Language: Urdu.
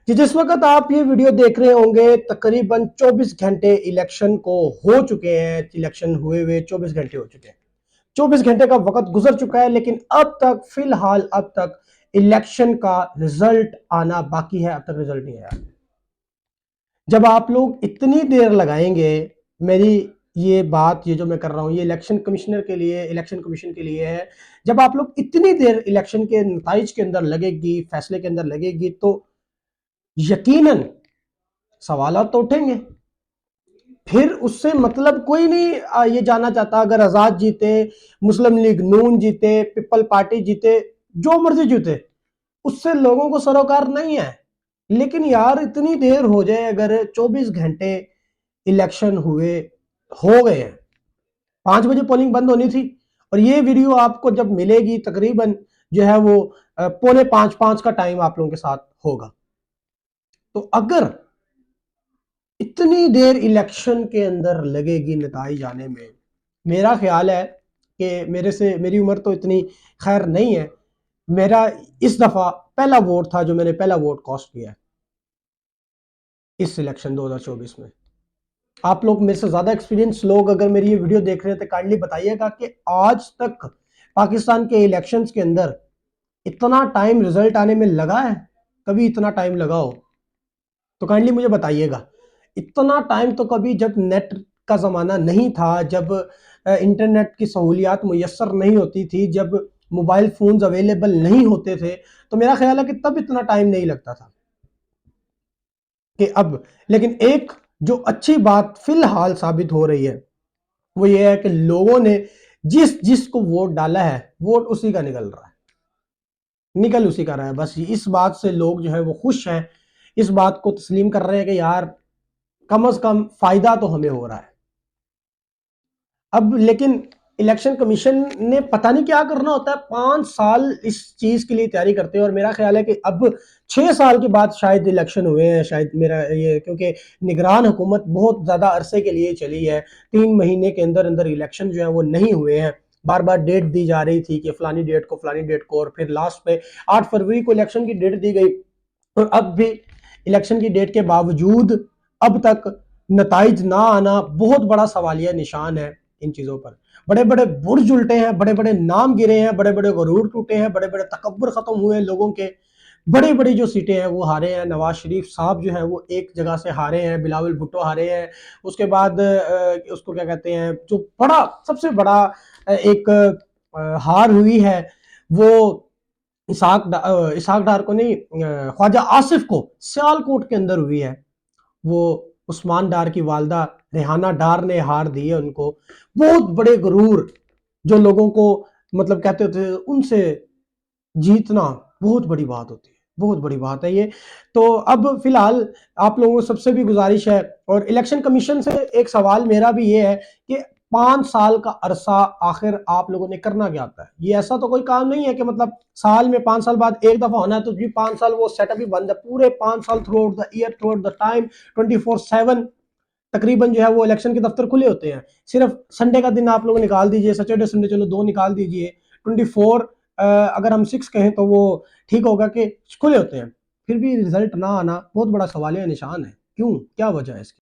کہ جس وقت آپ یہ ویڈیو دیکھ رہے ہوں گے تقریباً 24 گھنٹے الیکشن کو ہو چکے ہیں، الیکشن ہوئے 24 گھنٹے ہو چکے ہیں، 24 گھنٹے کا وقت گزر چکا ہے، لیکن اب تک فی الحال اب تک الیکشن کا رزلٹ آنا باقی ہے، اب تک رزلٹ نہیں آیا۔ جب آپ لوگ اتنی دیر لگائیں گے، میری یہ بات یہ جو میں کر رہا ہوں یہ الیکشن کمشنر کے لیے، الیکشن کمیشن کے لیے ہے، جب آپ لوگ اتنی دیر الیکشن کے نتائج کے اندر لگے گی، فیصلے کے اندر لگے گی، تو یقیناً سوالات تو اٹھیں گے۔ پھر اس سے مطلب کوئی نہیں یہ جاننا چاہتا اگر آزاد جیتے، مسلم لیگ نون جیتے، پیپل پارٹی جیتے، جو مرضی جیتے، اس سے لوگوں کو سروکار نہیں ہے۔ لیکن یار اتنی دیر ہو جائے، اگر 24 گھنٹے الیکشن ہو گئے ہیں، 5 بجے پولنگ بند ہونی تھی، اور یہ ویڈیو آپ کو جب ملے گی تقریباً جو ہے وہ 4:45 کا ٹائم آپ لوگوں کے ساتھ ہوگا۔ تو اگر اتنی دیر الیکشن کے اندر لگے گی نتائج آنے میں، میرا خیال ہے کہ میری عمر تو اتنی خیر نہیں ہے، میرا اس دفعہ پہلا ووٹ تھا جو میں نے پہلا ووٹ کاسٹ کیا ہے اس الیکشن 2024 میں۔ آپ لوگ میرے سے زیادہ ایکسپیرینس لوگ اگر میری یہ ویڈیو دیکھ رہے ہیں تو کائنڈلی بتائیے گا کہ آج تک پاکستان کے الیکشنز کے اندر اتنا ٹائم رزلٹ آنے میں لگا ہے؟ کبھی اتنا ٹائم لگا ہو تو کائنڈلی مجھے بتائیے گا۔ اتنا ٹائم تو کبھی جب نیٹ کا زمانہ نہیں تھا، جب انٹرنیٹ کی سہولیات میسر نہیں ہوتی تھی، جب موبائل فونز اویلیبل نہیں ہوتے تھے، تو میرا خیال ہے کہ تب اتنا ٹائم نہیں لگتا تھا کہ اب۔ لیکن ایک جو اچھی بات فی الحال ثابت ہو رہی ہے وہ یہ ہے کہ لوگوں نے جس کو ووٹ ڈالا ہے، ووٹ اسی کا نکل رہا ہے، نکل اسی کا رہا ہے۔ بس اس بات سے لوگ جو ہے وہ خوش ہیں، اس بات کو تسلیم کر رہے ہیں کہ یار کم از کم فائدہ تو ہمیں ہو رہا ہے۔ اب لیکن الیکشن کمیشن نے پتہ نہیں کیا کرنا ہوتا ہے، 5 سال اس چیز کے لیے تیاری کرتے ہیں، اور میرا خیال ہے کہ اب 6 سال کے بعد شاید الیکشن ہوئے ہیں، شاید میرا یہ، کیونکہ نگران حکومت بہت زیادہ عرصے کے لیے چلی ہے، 3 مہینے کے اندر الیکشن جو ہیں وہ نہیں ہوئے ہیں، بار بار ڈیٹ دی جا رہی تھی کہ فلانی ڈیٹ کو، اور پھر لاسٹ پہ 8 فروری کو الیکشن کی ڈیٹ دی گئی، اور اب بھی الیکشن کی ڈیٹ کے باوجود اب تک نتائج نہ آنا بہت بڑا سوالیہ نشان ہے ان چیزوں پر۔ بڑے بڑے برج الٹے ہیں، بڑے بڑے نام گرے ہیں، بڑے بڑے غرور ٹوٹے ہیں، بڑے بڑے تکبر ختم ہوئے ہیں لوگوں کے، بڑی بڑی جو سیٹیں ہیں وہ ہارے ہیں۔ نواز شریف صاحب جو ہیں وہ ایک جگہ سے ہارے ہیں، بلاول بھٹو ہارے ہیں، اس کے بعد اس کو کیا کہتے ہیں، جو سب سے بڑا ایک ہار ہوئی ہے وہ اسحاق ڈار کو نہیں، خواجہ آصف کو سیالکوٹ کے اندر ہوئی ہے، وہ عثمان ڈار کی والدہ ریحانہ ڈار نے ہار دی ہے ان کو۔ بہت بڑے غرور جو لوگوں کو مطلب کہتے تھے، ان سے جیتنا بہت بڑی بات ہوتی ہے، بہت بڑی بات ہے یہ۔ تو اب فی الحال آپ لوگوں کو سب سے بھی گزارش ہے، اور الیکشن کمیشن سے ایک سوال میرا بھی یہ ہے کہ 5 سال کا عرصہ آخر آپ لوگوں نے کرنا کیا ہوتا ہے؟ یہ ایسا تو کوئی کام نہیں ہے کہ مطلب سال میں 5 سال بعد ایک دفعہ ہونا ہے تو بھی 5 سال وہ سیٹ اپ ہی بند ہے، پورے 5 سال throughout the year, throughout the time, 24/7 تقریباً جو ہے وہ الیکشن کے دفتر کھلے ہوتے ہیں۔ صرف سنڈے کا دن آپ لوگ نکال دیجئے، سیٹرڈے سنڈے چلو 2 نکال دیجئے، 24 اگر ہم 6 کہیں تو وہ ٹھیک ہوگا کہ کھلے ہوتے ہیں، پھر بھی رزلٹ نہ آنا بہت بڑا سوالیہ نشان ہے۔ کیوں؟ کیا وجہ ہے اس کی؟